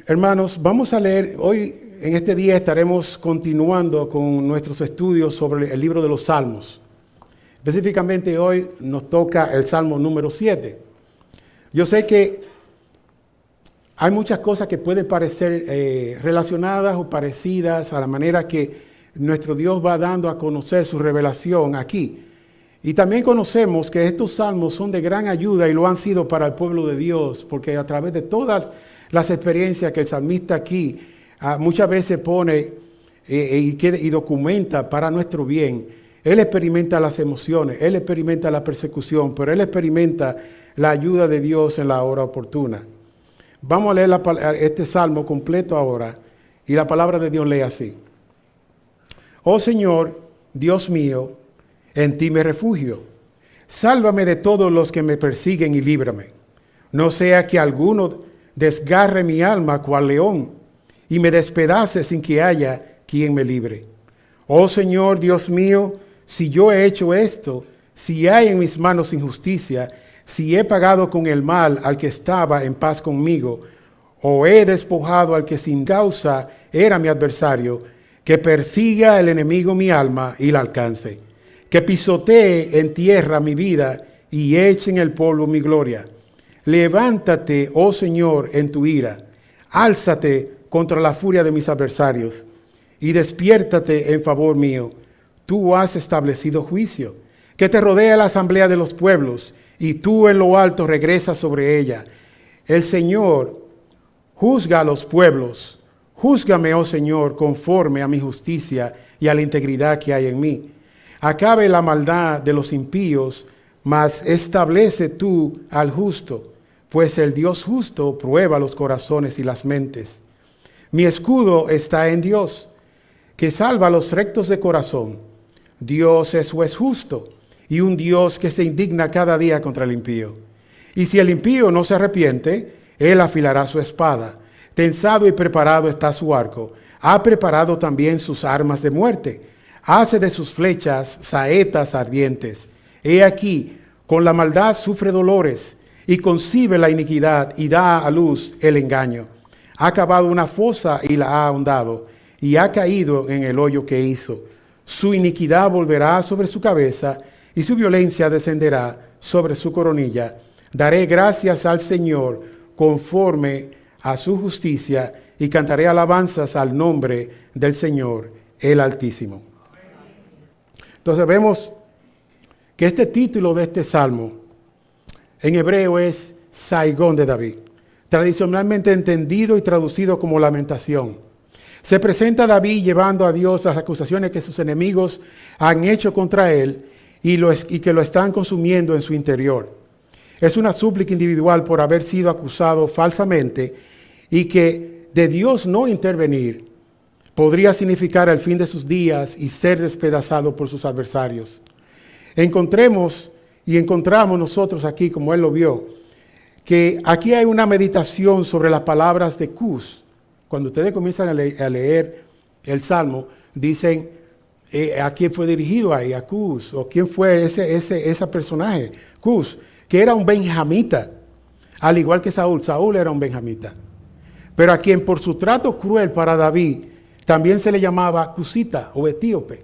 Hermanos, vamos a leer, hoy en este día estaremos continuando con nuestros estudios sobre el libro de los Salmos. Específicamente hoy nos toca el Salmo número 7. Yo sé que hay muchas cosas que pueden parecer relacionadas o parecidas a la manera que nuestro Dios va dando a conocer su revelación aquí. Y también conocemos que estos salmos son de gran ayuda y lo han sido para el pueblo de Dios, porque a través de todas las experiencias que el salmista aquí muchas veces pone y documenta para nuestro bien, él experimenta las emociones, él experimenta la persecución, pero él experimenta la ayuda de Dios en la hora oportuna. Vamos a leer este salmo completo ahora, y la palabra de Dios lee así. Oh Señor, Dios mío, en ti me refugio. Sálvame de todos los que me persiguen y líbrame. No sea que alguno desgarre mi alma cual león y me despedace sin que haya quien me libre. Oh Señor, Dios mío, si yo he hecho esto, si hay en mis manos injusticia, si he pagado con el mal al que estaba en paz conmigo, o he despojado al que sin causa era mi adversario, que persiga el enemigo mi alma y la alcance, que pisotee en tierra mi vida y eche en el polvo mi gloria. Levántate, oh Señor, en tu ira, álzate contra la furia de mis adversarios y despiértate en favor mío. Tú has establecido juicio, que te rodea la asamblea de los pueblos y tú en lo alto regresas sobre ella. El Señor juzga a los pueblos. Júzgame, oh Señor, conforme a mi justicia y a la integridad que hay en mí. Acabe la maldad de los impíos, mas establece tú al justo, pues el Dios justo prueba los corazones y las mentes. Mi escudo está en Dios, que salva a los rectos de corazón. Dios es juez justo y un Dios que se indigna cada día contra el impío. Y si el impío no se arrepiente, él afilará su espada. Tensado y preparado está su arco. Ha preparado también sus armas de muerte. Hace de sus flechas saetas ardientes. He aquí, con la maldad sufre dolores, y concibe la iniquidad y da a luz el engaño. Ha cavado una fosa y la ha ahondado, y ha caído en el hoyo que hizo. Su iniquidad volverá sobre su cabeza, y su violencia descenderá sobre su coronilla. Daré gracias al Señor conforme a su justicia, y cantaré alabanzas al nombre del Señor, el Altísimo. Entonces vemos que este título de este salmo en hebreo es Saigón de David, tradicionalmente entendido y traducido como lamentación. Se presenta a David llevando a Dios las acusaciones que sus enemigos han hecho contra él y que lo están consumiendo en su interior. Es una súplica individual por haber sido acusado falsamente y que de Dios no intervenir podría significar el fin de sus días y ser despedazado por sus adversarios. Encontramos nosotros aquí, como él lo vio, que aquí hay una meditación sobre las palabras de Cus. Cuando ustedes comienzan a leer el Salmo, dicen a quién fue dirigido ahí, a Cus, o quién fue ese personaje, Cus, que era un benjamita, al igual que Saúl. Saúl era un benjamita, pero a quien por su trato cruel para David, también se le llamaba Cusita o etíope.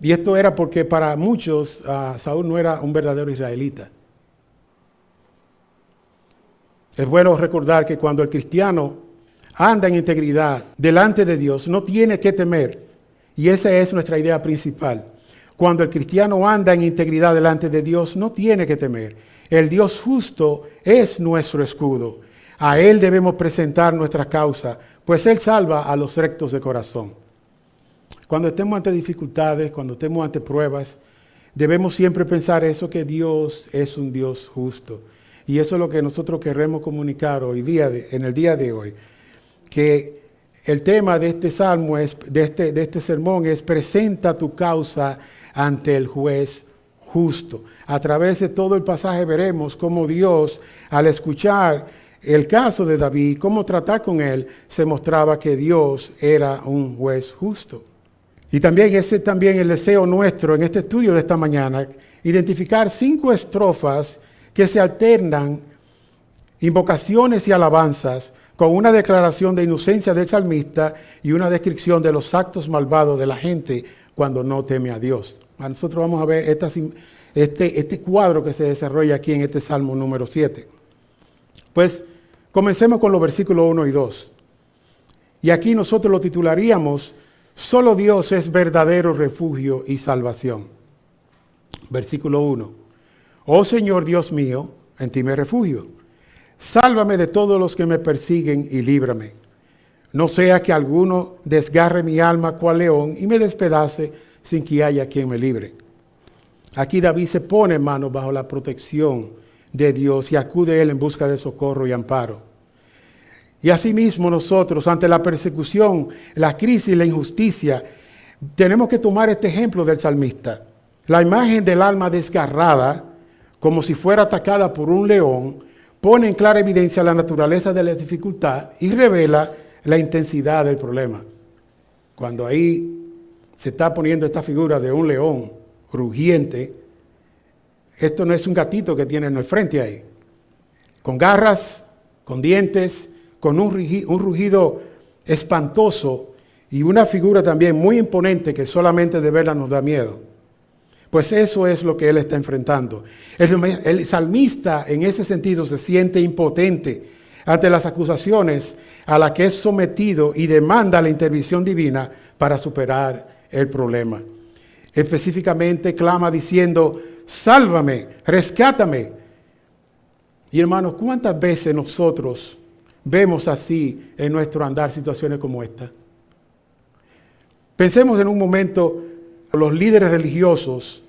Y esto era porque para muchos Saúl no era un verdadero israelita. Es bueno recordar que cuando el cristiano anda en integridad delante de Dios, no tiene que temer. Y esa es nuestra idea principal. Cuando el cristiano anda en integridad delante de Dios, no tiene que temer. El Dios justo es nuestro escudo. A Él debemos presentar nuestra causa, pues Él salva a los rectos de corazón. Cuando estemos ante dificultades, cuando estemos ante pruebas, debemos siempre pensar eso, que Dios es un Dios justo. Y eso es lo que nosotros queremos comunicar en el día de hoy. Que el tema de este salmo, de este sermón, es: presenta tu causa ante el juez justo. A través de todo el pasaje veremos cómo Dios, al escuchar el caso de David, cómo tratar con él, se mostraba que Dios era un juez justo. Y también ese también el deseo nuestro en este estudio de esta mañana, identificar 5 estrofas que se alternan, invocaciones y alabanzas, con una declaración de inocencia del salmista y una descripción de los actos malvados de la gente cuando no teme a Dios. Nosotros vamos a ver este cuadro que se desarrolla aquí en este Salmo número 7. Pues comencemos con los versículos 1 y 2. Y aquí nosotros lo titularíamos, solo Dios es verdadero refugio y salvación. Versículo 1. Oh Señor Dios mío, en ti me refugio. Sálvame de todos los que me persiguen y líbrame. No sea que alguno desgarre mi alma cual león y me despedace sin que haya quien me libre. Aquí David se pone, hermanos, bajo la protección de Dios y acude a él en busca de socorro y amparo. Y asimismo nosotros, ante la persecución, la crisis y la injusticia, tenemos que tomar este ejemplo del salmista. La imagen del alma desgarrada, como si fuera atacada por un león, pone en clara evidencia la naturaleza de la dificultad y revela la intensidad del problema. Cuando ahí se está poniendo esta figura de un león rugiente, esto no es un gatito que tiene en el frente ahí, con garras, con dientes, con un rugido espantoso y una figura también muy imponente que solamente de verla nos da miedo. Pues eso es lo que él está enfrentando. El salmista en ese sentido se siente impotente ante las acusaciones a las que es sometido y demanda la intervención divina para superar el problema. Específicamente clama diciendo, sálvame, rescátame. Y hermanos, ¿cuántas veces nosotros vemos así en nuestro andar situaciones como esta? Pensemos en un momento a los líderes religiosos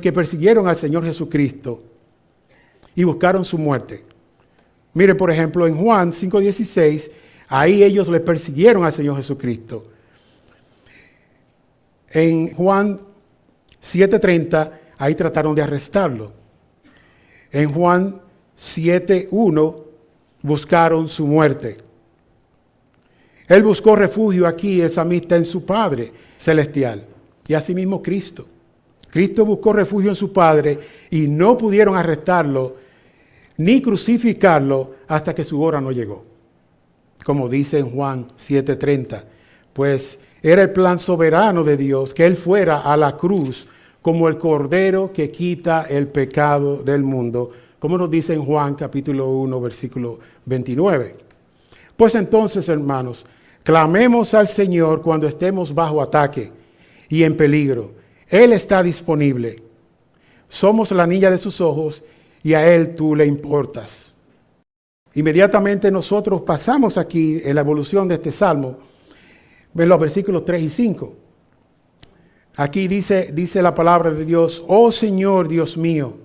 que persiguieron al Señor Jesucristo y buscaron su muerte. Miren, por ejemplo, en Juan 5:16, ahí ellos le persiguieron al Señor Jesucristo. En Juan 7:30, ahí trataron de arrestarlo. En Juan 7:1, buscaron su muerte. Él buscó refugio aquí, el salmista, en su Padre celestial. Y asimismo Cristo. Cristo buscó refugio en su Padre y no pudieron arrestarlo ni crucificarlo hasta que su hora no llegó. Como dice en Juan 7:30, pues era el plan soberano de Dios que Él fuera a la cruz como el Cordero que quita el pecado del mundo, como nos dice en Juan capítulo 1, versículo 29. Pues entonces, hermanos, clamemos al Señor cuando estemos bajo ataque y en peligro. Él está disponible. Somos la niña de sus ojos y a Él tú le importas. Inmediatamente nosotros pasamos aquí en la evolución de este salmo, en los versículos 3 y 5. Aquí dice la palabra de Dios, oh Señor Dios mío,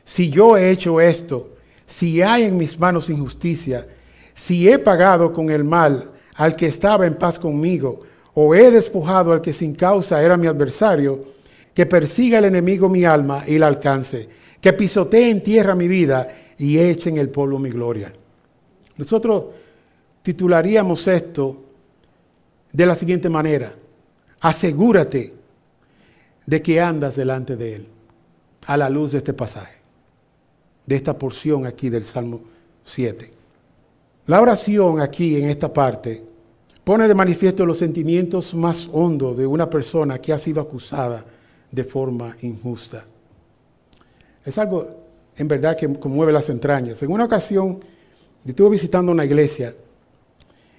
si yo he hecho esto, si hay en mis manos injusticia, si he pagado con el mal al que estaba en paz conmigo, o he despojado al que sin causa era mi adversario, que persiga el enemigo mi alma y la alcance, que pisotee en tierra mi vida y eche en el polvo mi gloria. Nosotros titularíamos esto de la siguiente manera: asegúrate de que andas delante de Él, a la luz de este pasaje, de esta porción aquí del Salmo 7. La oración aquí en esta parte pone de manifiesto los sentimientos más hondos de una persona que ha sido acusada de forma injusta. Es algo en verdad que conmueve las entrañas. En una ocasión, yo estuve visitando una iglesia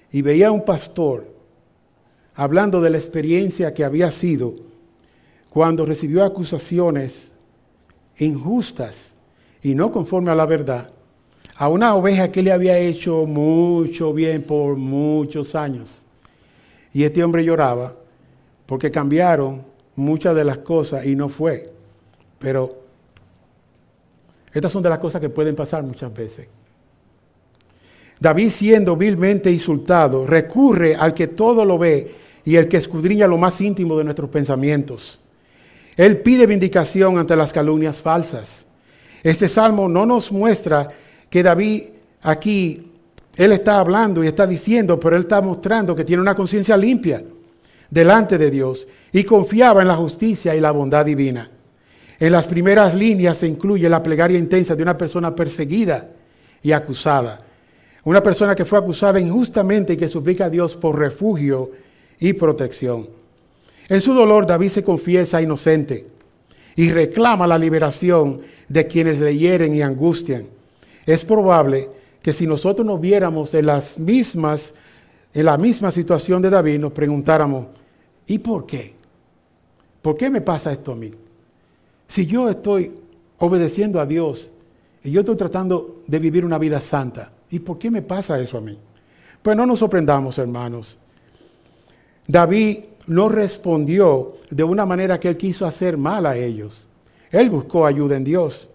y veía a un pastor hablando de la experiencia que había sido cuando recibió acusaciones injustas y no conforme a la verdad, a una oveja que le había hecho mucho bien por muchos años. Y este hombre lloraba porque cambiaron muchas de las cosas y no fue. Pero estas son de las cosas que pueden pasar muchas veces. David, siendo vilmente insultado, recurre al que todo lo ve y el que escudriña lo más íntimo de nuestros pensamientos. Él pide vindicación ante las calumnias falsas. Este salmo no nos muestra que David aquí él está hablando y está diciendo, pero él está mostrando que tiene una conciencia limpia delante de Dios y confiaba en la justicia y la bondad divina. En las primeras líneas se incluye la plegaria intensa de una persona perseguida y acusada. Una persona que fue acusada injustamente y que suplica a Dios por refugio y protección. En su dolor, David se confiesa inocente y reclama la liberación de quienes le hieren y angustian. Es probable que si nosotros nos viéramos en la misma situación de David, nos preguntáramos, ¿y por qué? ¿Por qué me pasa esto a mí? Si yo estoy obedeciendo a Dios y yo estoy tratando de vivir una vida santa, ¿y por qué me pasa eso a mí? Pues no nos sorprendamos, hermanos. David no respondió de una manera que él quiso hacer mal a ellos. Él buscó ayuda en Dios.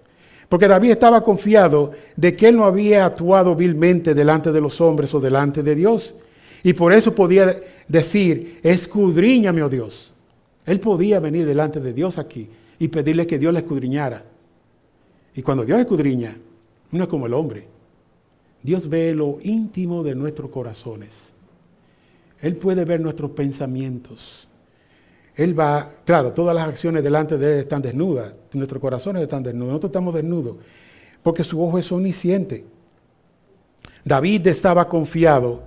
Porque David estaba confiado de que él no había actuado vilmente delante de los hombres o delante de Dios. Y por eso podía decir, escudriñame, oh Dios. Él podía venir delante de Dios aquí y pedirle que Dios le escudriñara. Y cuando Dios escudriña, no es como el hombre. Dios ve lo íntimo de nuestros corazones. Él puede ver nuestros pensamientos. Él va, claro, todas las acciones delante de Él están desnudas. Nuestros corazones están desnudos. Nosotros estamos desnudos porque su ojo es omnisciente. David estaba confiado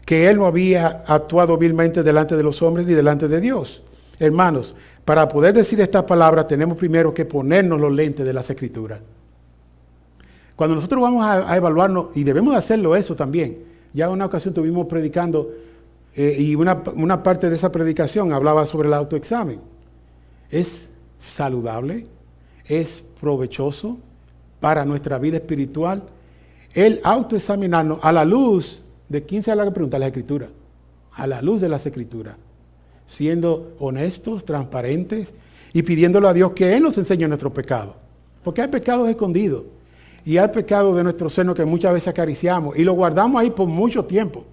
que él no había actuado vilmente delante de los hombres ni delante de Dios. Hermanos, para poder decir estas palabras tenemos primero que ponernos los lentes de las Escrituras. Cuando nosotros vamos a evaluarnos, y debemos hacerlo eso también, ya en una ocasión estuvimos predicando y una parte de esa predicación hablaba sobre el autoexamen. Es saludable, es provechoso para nuestra vida espiritual el autoexaminarnos a la luz de quién se la pregunta, la Escritura, a la luz de las Escrituras, siendo honestos, transparentes y pidiéndole a Dios que Él nos enseñe nuestros pecados, porque hay pecados escondidos y hay pecados de nuestro seno que muchas veces acariciamos y lo guardamos ahí por mucho tiempo,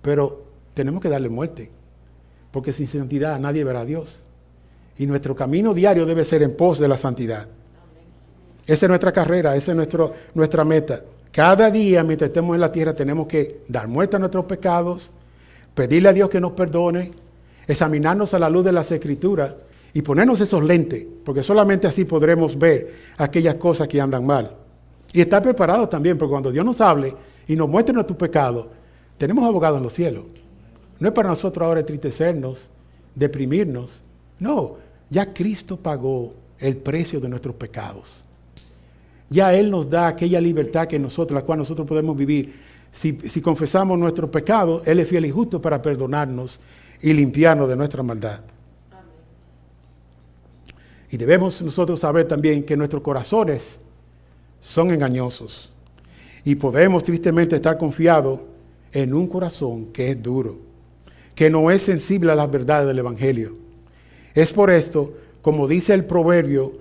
pero tenemos que darle muerte, porque sin santidad nadie verá a Dios. Y nuestro camino diario debe ser en pos de la santidad. Esa es nuestra carrera, esa es nuestra meta. Cada día, mientras estemos en la tierra, tenemos que dar muerte a nuestros pecados, pedirle a Dios que nos perdone, examinarnos a la luz de las Escrituras y ponernos esos lentes, porque solamente así podremos ver aquellas cosas que andan mal. Y estar preparados también, porque cuando Dios nos hable y nos muestre nuestros pecados, tenemos abogados en los cielos. No es para nosotros ahora entristecernos, deprimirnos. No, ya Cristo pagó el precio de nuestros pecados. Ya Él nos da aquella libertad que la cual nosotros podemos vivir. Si confesamos nuestros pecados, Él es fiel y justo para perdonarnos y limpiarnos de nuestra maldad. Amén. Y debemos nosotros saber también que nuestros corazones son engañosos. Y podemos tristemente estar confiados en un corazón que es duro, que no es sensible a las verdades del Evangelio. Es por esto, como dice el proverbio,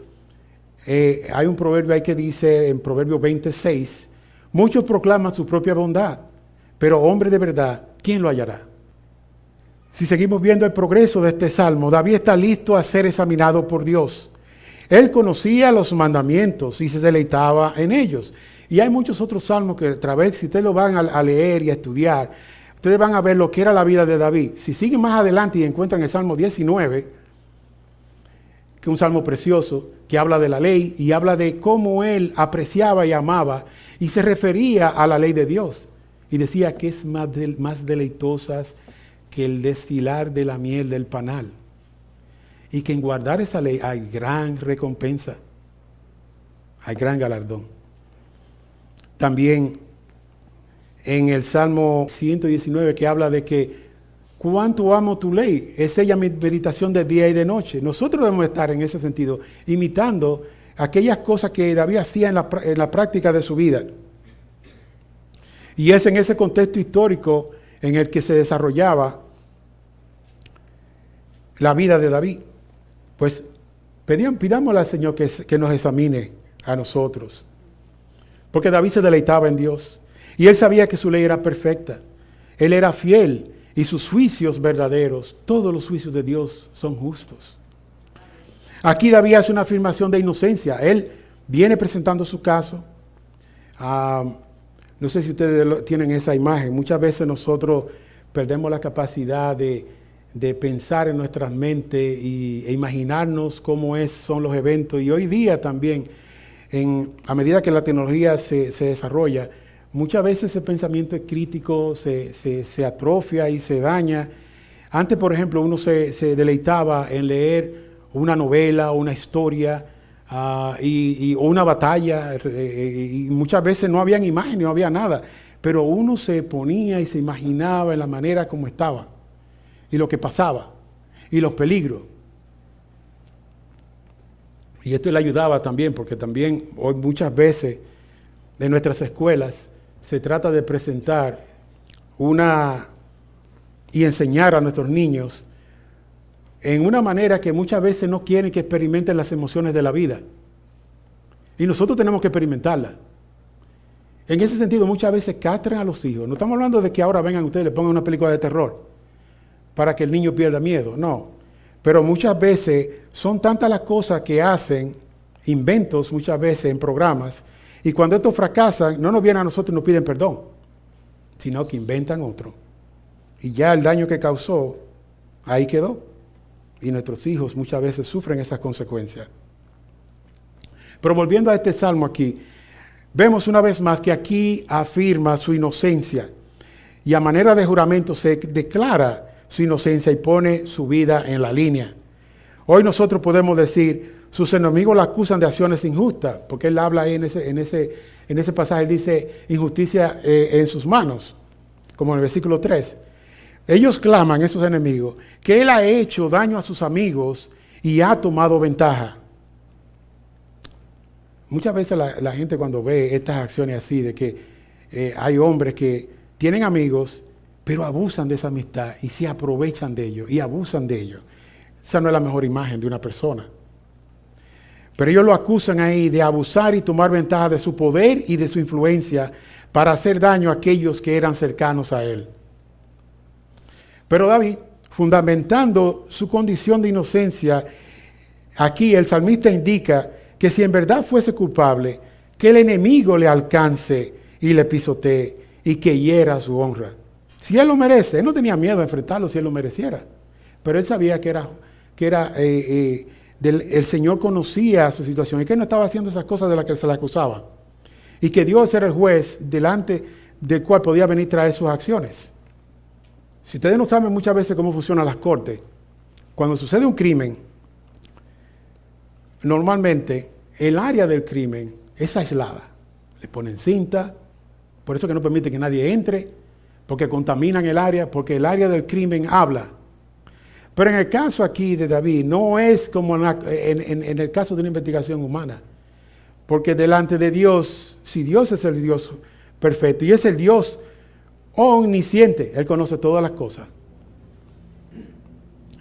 hay un proverbio ahí que dice en Proverbio 26, muchos proclaman su propia bondad, pero hombre de verdad, ¿quién lo hallará? Si seguimos viendo el progreso de este salmo, David está listo a ser examinado por Dios. Él conocía los mandamientos y se deleitaba en ellos. Y hay muchos otros salmos que a través, si ustedes lo van a leer y a estudiar, ustedes van a ver lo que era la vida de David. Si siguen más adelante y encuentran el Salmo 19, que es un salmo precioso, que habla de la ley y habla de cómo él apreciaba y amaba y se refería a la ley de Dios. Y decía que es más deleitosas que el destilar de la miel del panal. Y que en guardar esa ley hay gran recompensa, hay gran galardón. También en el Salmo 119 que habla de que cuánto amo tu ley, es ella mi meditación de día y de noche. Nosotros debemos estar en ese sentido, imitando aquellas cosas que David hacía en la práctica de su vida. Y es en ese contexto histórico en el que se desarrollaba la vida de David. Pues pidámosle al Señor que nos examine a nosotros. Porque David se deleitaba en Dios. Y él sabía que su ley era perfecta. Él era fiel y sus juicios verdaderos, todos los juicios de Dios son justos. Aquí David hace una afirmación de inocencia. Él viene presentando su caso. No sé si ustedes tienen esa imagen. Muchas veces nosotros perdemos la capacidad de pensar en nuestras mentes e imaginarnos cómo son los eventos. Y hoy día también, a medida que la tecnología se desarrolla, muchas veces ese pensamiento es crítico, se atrofia y se daña. Antes, por ejemplo, uno se deleitaba en leer una novela, una historia, o una batalla, y muchas veces no habían imágenes, no había nada, pero uno se ponía y se imaginaba en la manera como estaba, y lo que pasaba, y los peligros. Y esto le ayudaba también, porque también hoy muchas veces en nuestras escuelas se trata de presentar y enseñar a nuestros niños en una manera que muchas veces no quieren que experimenten las emociones de la vida. Y nosotros tenemos que experimentarlas. En ese sentido, muchas veces castran a los hijos. No estamos hablando de que ahora vengan ustedes y le pongan una película de terror para que el niño pierda miedo, no. Pero muchas veces son tantas las cosas que hacen, inventos muchas veces en programas, y cuando estos fracasan, no nos vienen a nosotros y nos piden perdón, sino que inventan otro. Y ya el daño que causó, ahí quedó. Y nuestros hijos muchas veces sufren esas consecuencias. Pero volviendo a este salmo aquí, vemos una vez más que aquí afirma su inocencia. Y a manera de juramento se declara su inocencia y pone su vida en la línea. Hoy nosotros podemos decir, sus enemigos la acusan de acciones injustas, porque él habla ahí en ese pasaje, dice injusticia en sus manos, como en el versículo 3. Ellos claman, esos enemigos, que él ha hecho daño a sus amigos y ha tomado ventaja. Muchas veces la gente cuando ve estas acciones así, de que hay hombres que tienen amigos, pero abusan de esa amistad y se aprovechan de ellos y abusan de ellos. Esa no es la mejor imagen de una persona. Pero ellos lo acusan ahí de abusar y tomar ventaja de su poder y de su influencia para hacer daño a aquellos que eran cercanos a él. Pero David, fundamentando su condición de inocencia, aquí el salmista indica que si en verdad fuese culpable, que el enemigo le alcance y le pisotee y que hiera su honra. Si él lo merece, él no tenía miedo de enfrentarlo si él lo mereciera. Pero él sabía el Señor conocía su situación y que él no estaba haciendo esas cosas de las que se le acusaba. Y que Dios era el juez delante del cual podía venir a traer sus acciones. Si ustedes no saben muchas veces cómo funcionan las cortes, cuando sucede un crimen, normalmente el área del crimen es aislada. Le ponen cinta, por eso que no permite que nadie entre, porque contaminan el área, porque el área del crimen habla. Pero en el caso aquí de David, no es como en el caso de una investigación humana, porque delante de Dios, si Dios es el Dios perfecto y es el Dios omnisciente, Él conoce todas las cosas.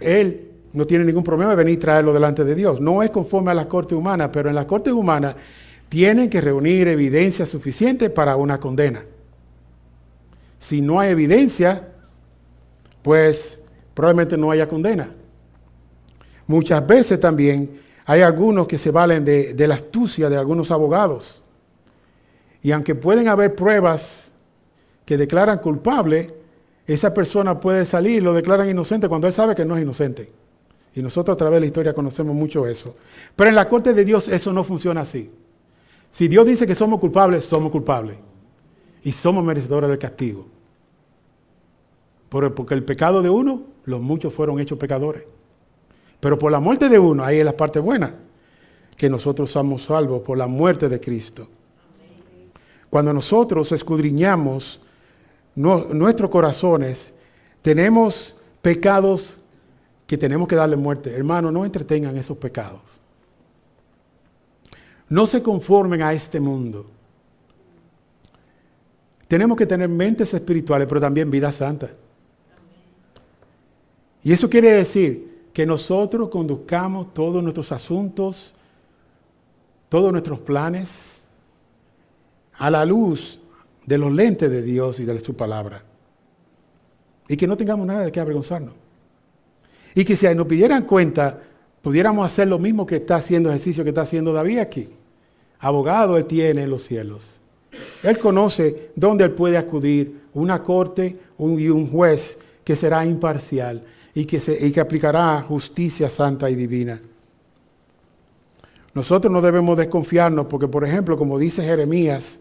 Él no tiene ningún problema de venir y traerlo delante de Dios. No es conforme a las cortes humanas, pero en las cortes humanas tienen que reunir evidencia suficiente para una condena. Si no hay evidencia, pues probablemente no haya condena. Muchas veces también hay algunos que se valen de la astucia de algunos abogados. Y aunque pueden haber pruebas que declaran culpable, esa persona puede salir y lo declaran inocente cuando él sabe que no es inocente. Y nosotros a través de la historia conocemos mucho eso. Pero en la corte de Dios eso no funciona así. Si Dios dice que somos culpables, somos culpables. Y somos merecedores del castigo. Porque el pecado de uno, los muchos fueron hechos pecadores. Pero por la muerte de uno, ahí es la parte buena, que nosotros somos salvos por la muerte de Cristo. Cuando nosotros escudriñamos nuestros corazones, tenemos pecados que tenemos que darle muerte. Hermano, no entretengan esos pecados. No se conformen a este mundo. Tenemos que tener mentes espirituales, pero también vida santa. Y eso quiere decir que nosotros conduzcamos todos nuestros asuntos, todos nuestros planes, a la luz de los lentes de Dios y de su palabra. Y que no tengamos nada de qué avergonzarnos. Y que si nos pidieran cuenta, pudiéramos hacer lo mismo que está haciendo ejercicio que está haciendo David aquí. Abogado él tiene en los cielos. Él conoce dónde él puede acudir, una corte y un juez que será imparcial y que aplicará justicia santa y divina. Nosotros no debemos desconfiarnos porque, por ejemplo, como dice Jeremías,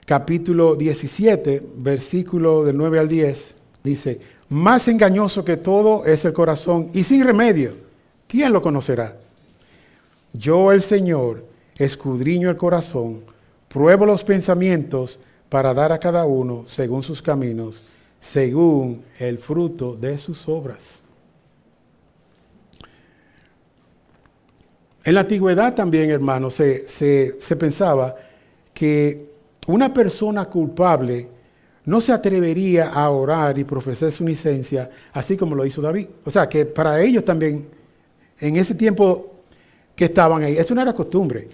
capítulo 17, versículo del 9 al 10, dice, más engañoso que todo es el corazón y sin remedio, ¿quién lo conocerá? Yo, el Señor, escudriño el corazón, pruebo los pensamientos para dar a cada uno según sus caminos, según el fruto de sus obras. En la antigüedad también, hermanos, se pensaba que una persona culpable no se atrevería a orar y profesar su inocencia, así como lo hizo David. O sea, que para ellos también, en ese tiempo que estaban ahí, eso no era costumbre.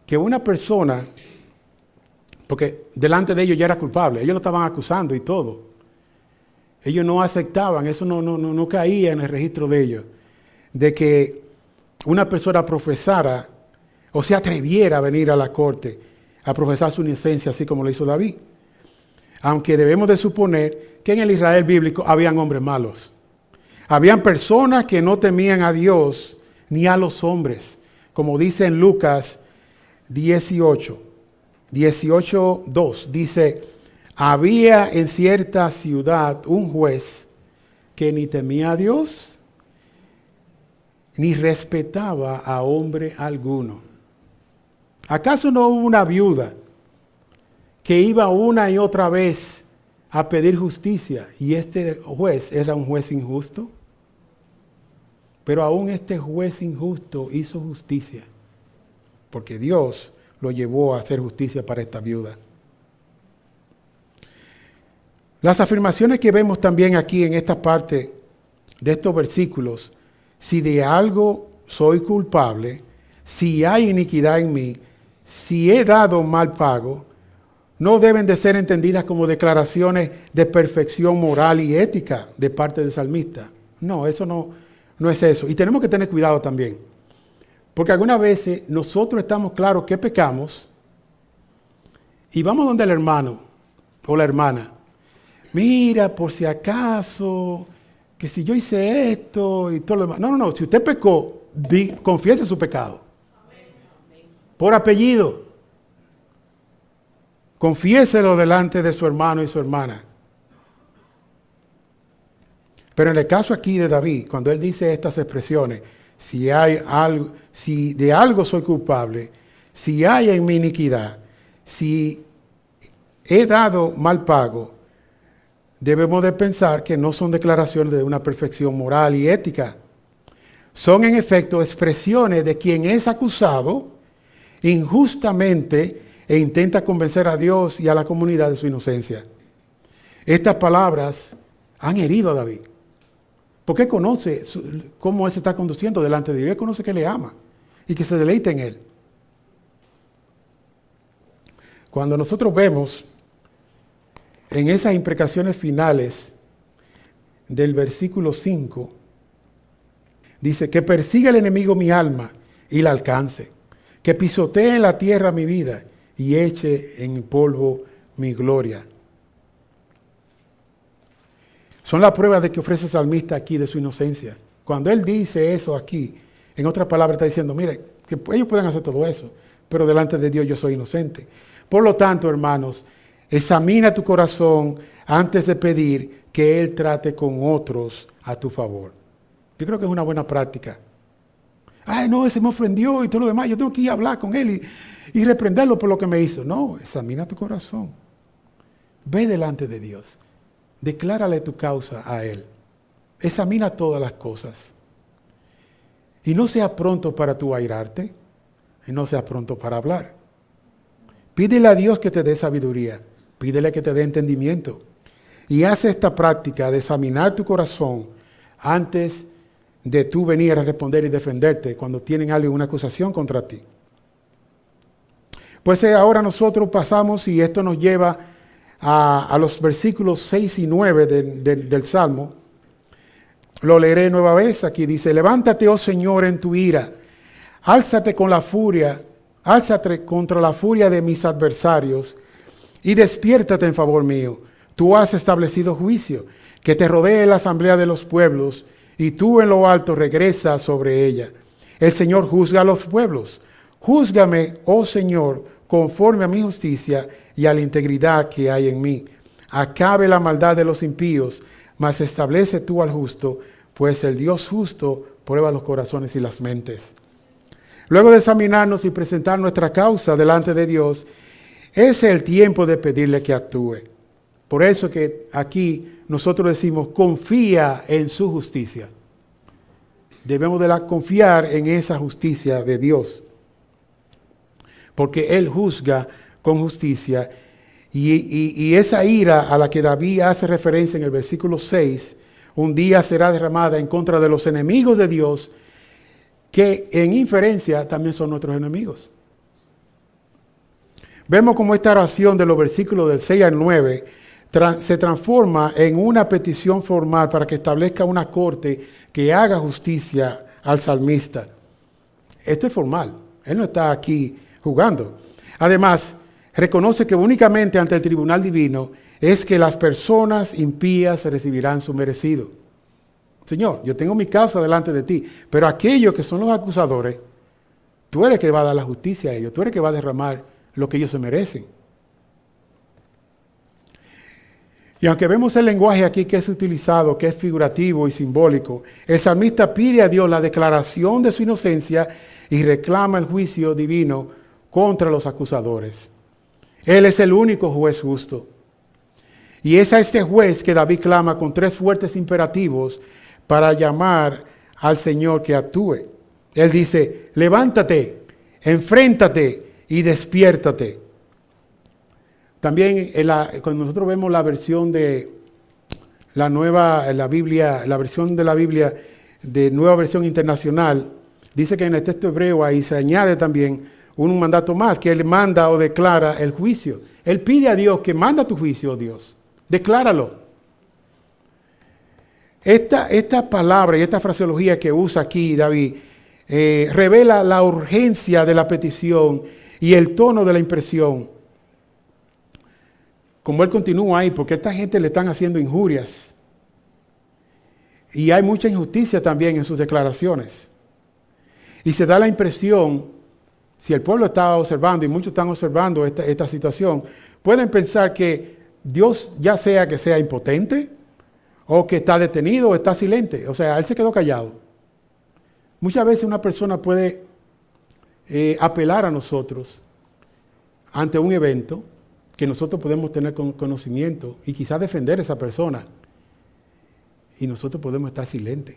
Que una persona, porque delante de ellos ya era culpable, ellos lo estaban acusando y todo. Ellos no aceptaban, eso no caía en el registro de ellos, de que una persona profesara o se atreviera a venir a la corte a profesar su inocencia, así como lo hizo David. Aunque debemos de suponer que en el Israel bíblico habían hombres malos. Habían personas que no temían a Dios ni a los hombres. Como dice en Lucas 18:2, dice, había en cierta ciudad un juez que ni temía a Dios ni respetaba a hombre alguno. ¿Acaso no hubo una viuda que iba una y otra vez a pedir justicia y este juez era un juez injusto? Pero aún este juez injusto hizo justicia, porque Dios lo llevó a hacer justicia para esta viuda. Las afirmaciones que vemos también aquí en esta parte de estos versículos, si de algo soy culpable, si hay iniquidad en mí, si he dado mal pago, no deben de ser entendidas como declaraciones de perfección moral y ética de parte del salmista. No, eso no es eso. Y tenemos que tener cuidado también. Porque algunas veces nosotros estamos claros que pecamos y vamos donde el hermano o la hermana. Mira, por si acaso, que si yo hice esto y todo lo demás. No. Si usted pecó, confiese su pecado. Por apellido. Confiéselo delante de su hermano y su hermana. Pero en el caso aquí de David, cuando él dice estas expresiones, si de algo soy culpable, si hay en mi iniquidad, si he dado mal pago, debemos de pensar que no son declaraciones de una perfección moral y ética. Son en efecto expresiones de quien es acusado injustamente e intenta convencer a Dios y a la comunidad de su inocencia. Estas palabras han herido a David, porque él conoce cómo él se está conduciendo delante de Dios. Él conoce que le ama y que se deleita en él. Cuando nosotros vemos en esas imprecaciones finales del versículo 5, dice, que persiga el enemigo mi alma y la alcance, que pisotee en la tierra mi vida y eche en polvo mi gloria. Son las pruebas de que ofrece el salmista aquí de su inocencia. Cuando él dice eso aquí, en otras palabras está diciendo, mire, que ellos pueden hacer todo eso, pero delante de Dios yo soy inocente. Por lo tanto, hermanos, examina tu corazón antes de pedir que Él trate con otros a tu favor. Yo creo que es una buena práctica. Ay, no, ese me ofendió y todo lo demás. Yo tengo que ir a hablar con él y reprenderlo por lo que me hizo. No, examina tu corazón. Ve delante de Dios. Declárale tu causa a Él. Examina todas las cosas. Y no sea pronto para tú airarte. Y no sea pronto para hablar. Pídele a Dios que te dé sabiduría. Pídele que te dé entendimiento. Y haz esta práctica de examinar tu corazón antes de tú venir a responder y defenderte cuando tienen alguna acusación contra ti. Pues ahora nosotros pasamos y esto nos lleva a los versículos 6 y 9 del Salmo. Lo leeré nueva vez. Aquí dice, levántate, oh Señor, en tu ira. Álzate con la furia. Álzate contra la furia de mis adversarios y despiértate en favor mío. Tú has establecido juicio, que te rodee la asamblea de los pueblos, y tú en lo alto regresas sobre ella. El Señor juzga a los pueblos. Júzgame, oh Señor, conforme a mi justicia y a la integridad que hay en mí. Acabe la maldad de los impíos, mas establece tú al justo, pues el Dios justo prueba los corazones y las mentes. Luego de examinarnos y presentar nuestra causa delante de Dios, es el tiempo de pedirle que actúe. Por eso que aquí nosotros decimos, confía en su justicia. Debemos de confiar en esa justicia de Dios. Porque Él juzga con justicia. Y esa ira a la que David hace referencia en el versículo 6, un día será derramada en contra de los enemigos de Dios, que en inferencia también son nuestros enemigos. Vemos como esta oración de los versículos del 6 al 9 se transforma en una petición formal para que establezca una corte que haga justicia al salmista. Esto es formal, él no está aquí jugando. Además, reconoce que únicamente ante el tribunal divino es que las personas impías recibirán su merecido. Señor, yo tengo mi causa delante de ti, pero aquellos que son los acusadores, tú eres el que va a dar la justicia a ellos, tú eres el que va a derramar lo que ellos se merecen. Y aunque vemos el lenguaje aquí que es utilizado, que es figurativo y simbólico, el salmista pide a Dios la declaración de su inocencia y reclama el juicio divino contra los acusadores. Él es el único juez justo. Y es a este juez que David clama con 3 fuertes imperativos para llamar al Señor que actúe. Él dice, levántate, enfréntate y despiértate. También cuando nosotros vemos la versión de la Biblia, la versión de la Biblia de Nueva Versión Internacional, dice que en el texto hebreo ahí se añade también un mandato más, que Él manda o declara el juicio. Él pide a Dios que manda tu juicio, oh Dios. Decláralo. Esta palabra y esta fraseología que usa aquí David revela la urgencia de la petición y el tono de la impresión. Como él continúa ahí, porque a esta gente le están haciendo injurias. Y hay mucha injusticia también en sus declaraciones. Y se da la impresión, si el pueblo está observando, y muchos están observando esta situación, pueden pensar que Dios ya sea que sea impotente, o que está detenido, o está silente. O sea, Él se quedó callado. Muchas veces una persona puede apelar a nosotros ante un evento que nosotros podemos tener conocimiento y quizás defender a esa persona. Y nosotros podemos estar silentes.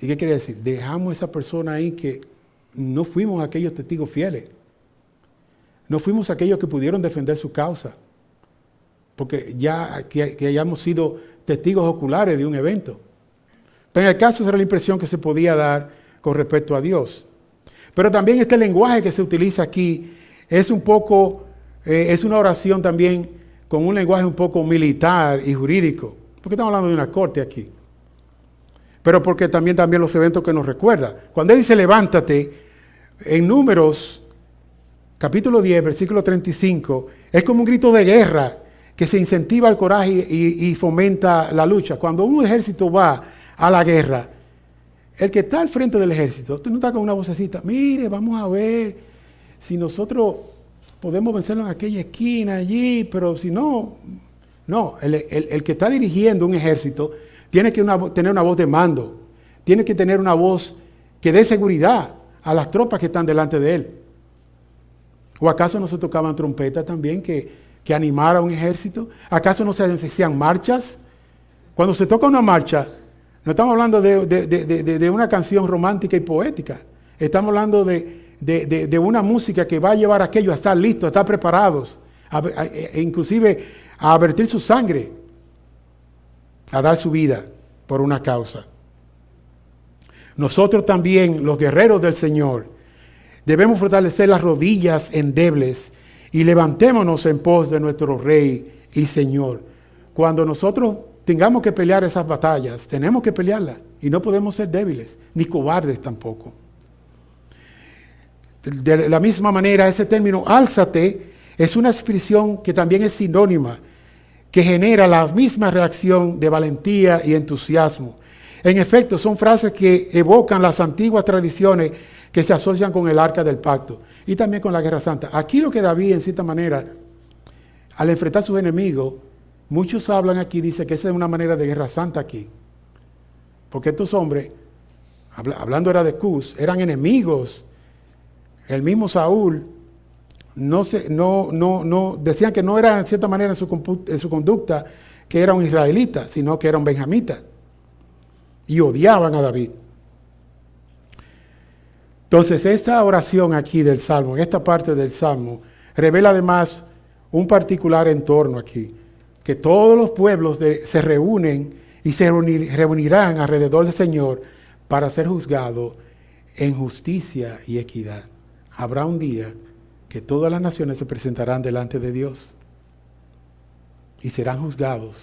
¿Y qué quiere decir? Dejamos a esa persona ahí que no fuimos aquellos testigos fieles. No fuimos aquellos que pudieron defender su causa. Porque ya que hayamos sido testigos oculares de un evento. Pero en el caso esa era la impresión que se podía dar con respecto a Dios. Pero también este lenguaje que se utiliza aquí es un poco... es una oración también con un lenguaje un poco militar y jurídico. Porque estamos hablando de una corte aquí. Pero porque también los eventos que nos recuerda. Cuando él dice levántate, en Números, capítulo 10, versículo 35, es como un grito de guerra que se incentiva el coraje y fomenta la lucha. Cuando un ejército va a la guerra, el que está al frente del ejército, tú no estás con una vocecita, mire, vamos a ver si nosotros podemos vencerlo en aquella esquina allí, pero si no, el que está dirigiendo un ejército tiene que tener una voz de mando, tiene que tener una voz que dé seguridad a las tropas que están delante de él. ¿O acaso no se tocaban trompetas también que animara a un ejército? ¿Acaso no se hacían marchas? Cuando se toca una marcha, no estamos hablando de una canción romántica y poética, estamos hablando de una música que va a llevar a aquellos a estar listos, a estar preparados, inclusive a vertir su sangre, a dar su vida por una causa. Nosotros también, los guerreros del Señor, debemos fortalecer las rodillas endebles y levantémonos en pos de nuestro Rey y Señor. Cuando nosotros tengamos que pelear esas batallas, tenemos que pelearlas y no podemos ser débiles, ni cobardes tampoco. De la misma manera, ese término álzate es una expresión que también es sinónima, que genera la misma reacción de valentía y entusiasmo. En efecto, son frases que evocan las antiguas tradiciones que se asocian con el Arca del Pacto y también con la Guerra Santa. Aquí lo que David, en cierta manera, al enfrentar a sus enemigos, muchos hablan aquí, dice que esa es una manera de Guerra Santa aquí. Porque estos hombres, hablando era de Cus, eran enemigos. El mismo Saúl, decían que no era en cierta manera en su conducta que era un israelita, sino que era un benjamita. Y odiaban a David. Entonces, esta oración aquí del Salmo, en esta parte del Salmo, revela además un particular entorno aquí, que todos los pueblos se reúnen y se reunirán alrededor del Señor para ser juzgados en justicia y equidad. Habrá un día que todas las naciones se presentarán delante de Dios y serán juzgados.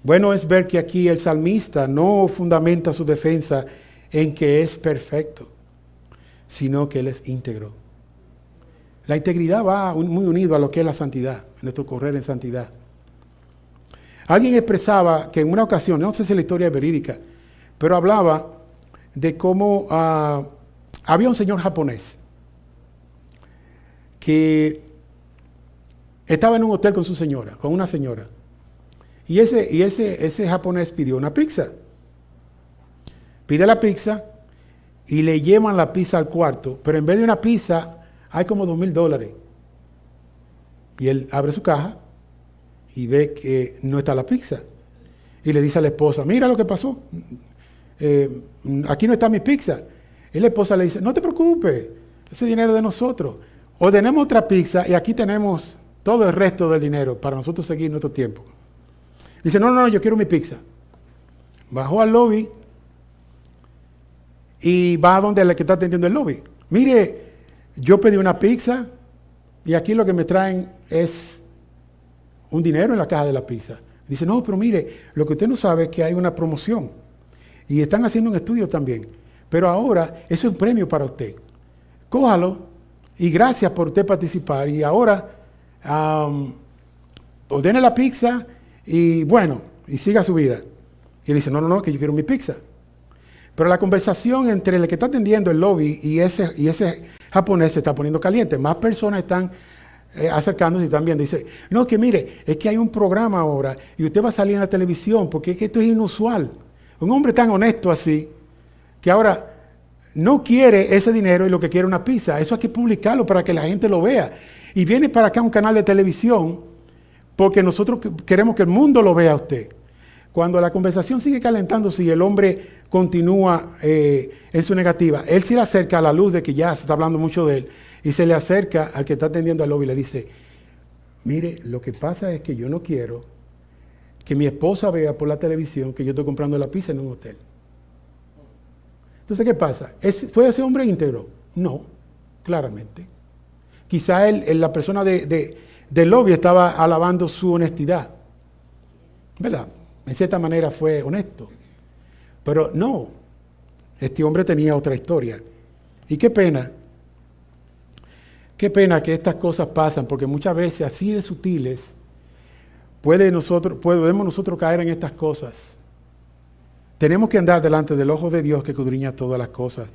Bueno es ver que aquí el salmista no fundamenta su defensa en que es perfecto, sino que él es íntegro. La integridad va muy unido a lo que es la santidad, nuestro correr en santidad. Alguien expresaba que en una ocasión, no sé si la historia es verídica, pero hablaba de cómo había un señor japonés que estaba en un hotel con su señora, con una señora. Y ese japonés pidió una pizza. Pide la pizza y le llevan la pizza al cuarto, pero en vez de una pizza hay como $2,000. Y él abre su caja y ve que no está la pizza. Y le dice a la esposa, mira lo que pasó. Aquí no está mi pizza. Y la esposa le dice, no te preocupes, ese dinero es de nosotros. Ordenemos otra pizza y aquí tenemos todo el resto del dinero para nosotros seguir nuestro tiempo. Dice, no, yo quiero mi pizza. Bajó al lobby y va a donde el que está atendiendo el lobby. Mire, yo pedí una pizza y aquí lo que me traen es un dinero en la caja de la pizza. Dice, no, pero mire, lo que usted no sabe es que hay una promoción y están haciendo un estudio también. Pero ahora eso es un premio para usted. Cójalo y gracias por usted participar. Y ahora ordene la pizza y bueno, y siga su vida. Y él dice, no, que yo quiero mi pizza. Pero la conversación entre el que está atendiendo el lobby y ese japonés se está poniendo caliente. Más personas están acercándose y están viendo. Dice, no, que mire, es que hay un programa ahora y usted va a salir en la televisión porque es que esto es inusual. Un hombre tan honesto así, que ahora no quiere ese dinero y lo que quiere es una pizza. Eso hay que publicarlo para que la gente lo vea. Y viene para acá un canal de televisión porque nosotros queremos que el mundo lo vea a usted. Cuando la conversación sigue calentándose y el hombre continúa en su negativa, él se le acerca a la luz de que ya se está hablando mucho de él y se le acerca al que está atendiendo al lobby y le dice, mire, lo que pasa es que yo no quiero que mi esposa vea por la televisión que yo estoy comprando la pizza en un hotel. Entonces, ¿qué pasa? ¿Fue ese hombre íntegro? No, claramente. Quizá la persona del lobby estaba alabando su honestidad, ¿verdad? En cierta manera fue honesto. Pero no, este hombre tenía otra historia. Y qué pena que estas cosas pasan, porque muchas veces así de sutiles podemos nosotros caer en estas cosas. Tenemos que andar delante del ojo de Dios que escudriña todas las cosas.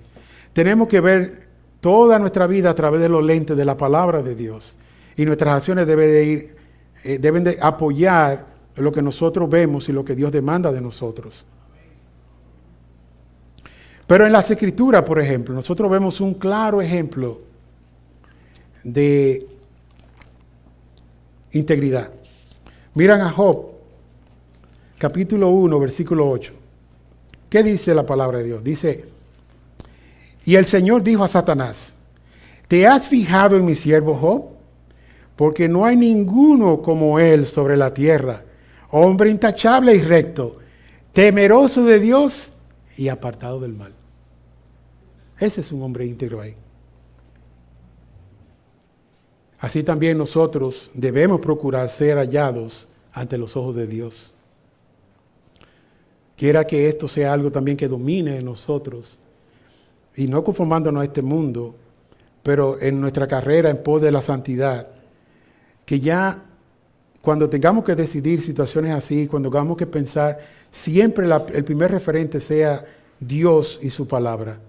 Tenemos que ver toda nuestra vida a través de los lentes de la palabra de Dios. Y nuestras acciones deben de apoyar lo que nosotros vemos y lo que Dios demanda de nosotros. Pero en las Escrituras, por ejemplo, nosotros vemos un claro ejemplo de integridad. Miran a Job, capítulo 1, versículo 8. ¿Qué dice la palabra de Dios? Dice, y el Señor dijo a Satanás, ¿te has fijado en mi siervo Job? Porque no hay ninguno como él sobre la tierra, hombre intachable y recto, temeroso de Dios y apartado del mal. Ese es un hombre íntegro ahí. Así también nosotros debemos procurar ser hallados ante los ojos de Dios. Quiera que esto sea algo también que domine en nosotros. y no conformándonos a este mundo, pero en nuestra carrera en pos de la santidad, que ya cuando tengamos que decidir situaciones así, cuando tengamos que pensar, siempre el primer referente sea Dios y su palabra.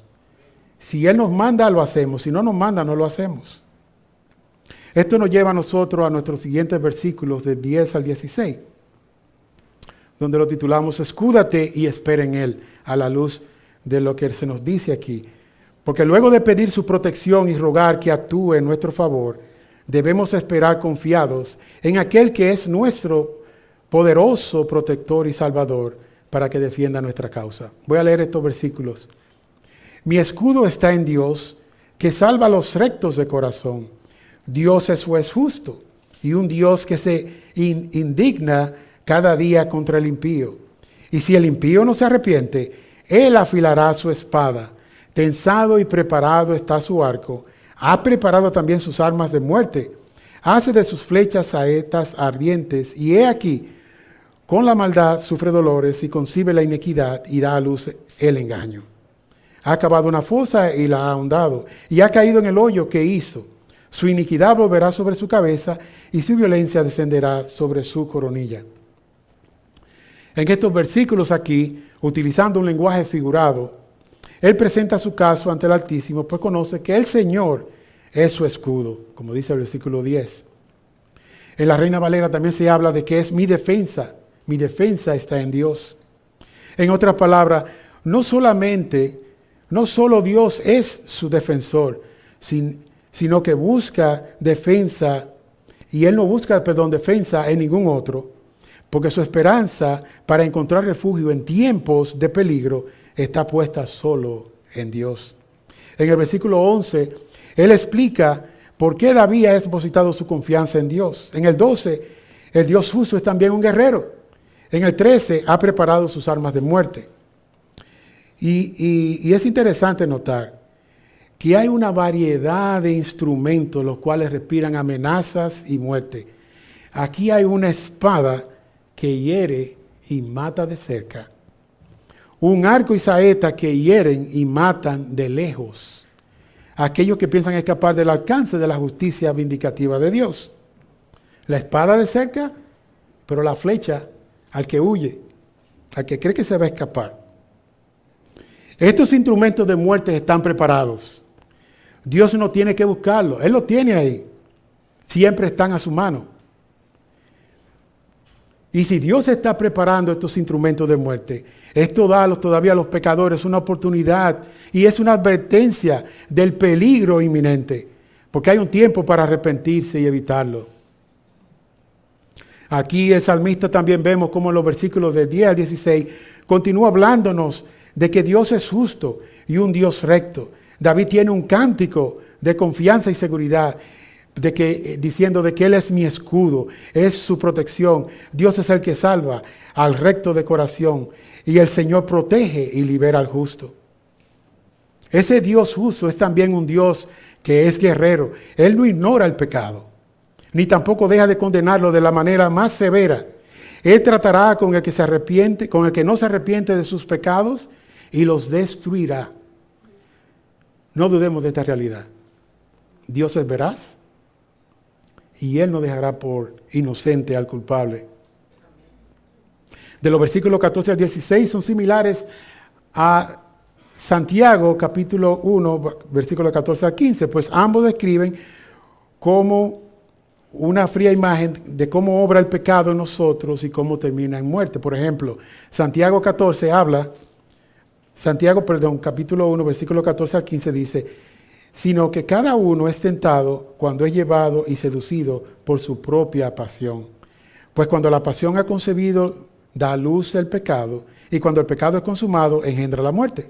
Si Él nos manda, lo hacemos. Si no nos manda, no lo hacemos. Esto nos lleva a nosotros a nuestros siguientes versículos de 10 al 16, donde lo titulamos Escúdate y espera en Él, a la luz de lo que se nos dice aquí. Porque luego de pedir su protección y rogar que actúe en nuestro favor, debemos esperar confiados en aquel que es nuestro poderoso protector y salvador para que defienda nuestra causa. Voy a leer estos versículos. Mi escudo está en Dios, que salva a los rectos de corazón. Dios es juez justo y un Dios que se indigna cada día contra el impío. Y si el impío no se arrepiente, Él afilará su espada. Tensado y preparado está su arco. Ha preparado también sus armas de muerte. Hace de sus flechas saetas ardientes. Y he aquí, con la maldad sufre dolores y concibe la iniquidad y da a luz el engaño. Ha cavado una fosa y la ha ahondado. Y ha caído en el hoyo que hizo. Su iniquidad volverá sobre su cabeza y su violencia descenderá sobre su coronilla. En estos versículos aquí, utilizando un lenguaje figurado, Él presenta su caso ante el Altísimo, pues conoce que el Señor es su escudo, como dice el versículo 10. En la Reina Valera también se habla de que es mi defensa está en Dios. En otras palabras, no solo Dios es su defensor, sino que busca defensa, y Él no busca, defensa en ningún otro, porque su esperanza para encontrar refugio en tiempos de peligro está puesta solo en Dios. En el versículo 11, Él explica por qué David ha depositado su confianza en Dios. En el 12, el Dios justo es también un guerrero. En el 13, ha preparado sus armas de muerte. Y es interesante notar que hay una variedad de instrumentos los cuales respiran amenazas y muerte. Aquí hay una espada que hiere y mata de cerca. Un arco y saeta que hieren y matan de lejos. Aquellos que piensan escapar del alcance de la justicia vindicativa de Dios. La espada de cerca, pero la flecha al que huye, al que cree que se va a escapar. Estos instrumentos de muerte están preparados. Dios no tiene que buscarlos, Él los tiene ahí. Siempre están a su mano. Y si Dios está preparando estos instrumentos de muerte, esto da todavía a los pecadores una oportunidad y es una advertencia del peligro inminente, porque hay un tiempo para arrepentirse y evitarlo. Aquí el salmista también vemos como en los versículos de 10 al 16 continúa hablándonos de que Dios es justo y un Dios recto. David tiene un cántico de confianza y seguridad, diciendo de que Él es mi escudo, es su protección. Dios es el que salva al recto de corazón y el Señor protege y libera al justo. Ese Dios justo es también un Dios que es guerrero. Él no ignora el pecado, ni tampoco deja de condenarlo de la manera más severa. Él tratará con el que no se arrepiente de sus pecados y los destruirá. No dudemos de esta realidad. Dios es veraz y Él no dejará por inocente al culpable. De los versículos 14 al 16 son similares a Santiago capítulo 1, versículos 14 al 15, pues ambos describen como una fría imagen de cómo obra el pecado en nosotros y cómo termina en muerte. Por ejemplo, Santiago capítulo 1, versículo 14 al 15 dice: sino que cada uno es tentado cuando es llevado y seducido por su propia pasión. Pues cuando la pasión ha concebido, da a luz el pecado, y cuando el pecado es consumado, engendra la muerte.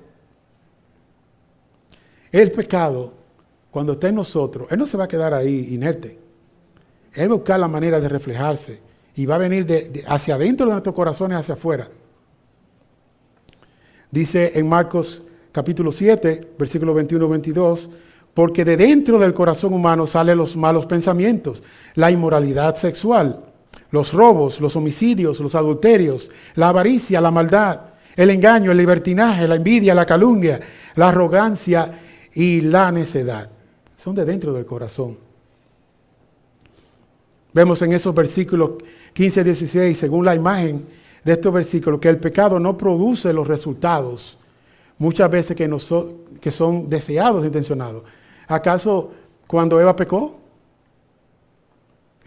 El pecado, cuando está en nosotros, Él no se va a quedar ahí inerte. Él va a buscar la manera de reflejarse y va a venir hacia adentro de nuestros corazones, hacia afuera. Dice en Marcos capítulo 7, versículos 21-22, porque de dentro del corazón humano salen los malos pensamientos, la inmoralidad sexual, los robos, los homicidios, los adulterios, la avaricia, la maldad, el engaño, el libertinaje, la envidia, la calumnia, la arrogancia y la necedad. Son de dentro del corazón. Vemos en esos versículos 15 y 16, según la imagen de estos versículos, que el pecado no produce los resultados muchas veces que son deseados, intencionados. ¿Acaso cuando Eva pecó?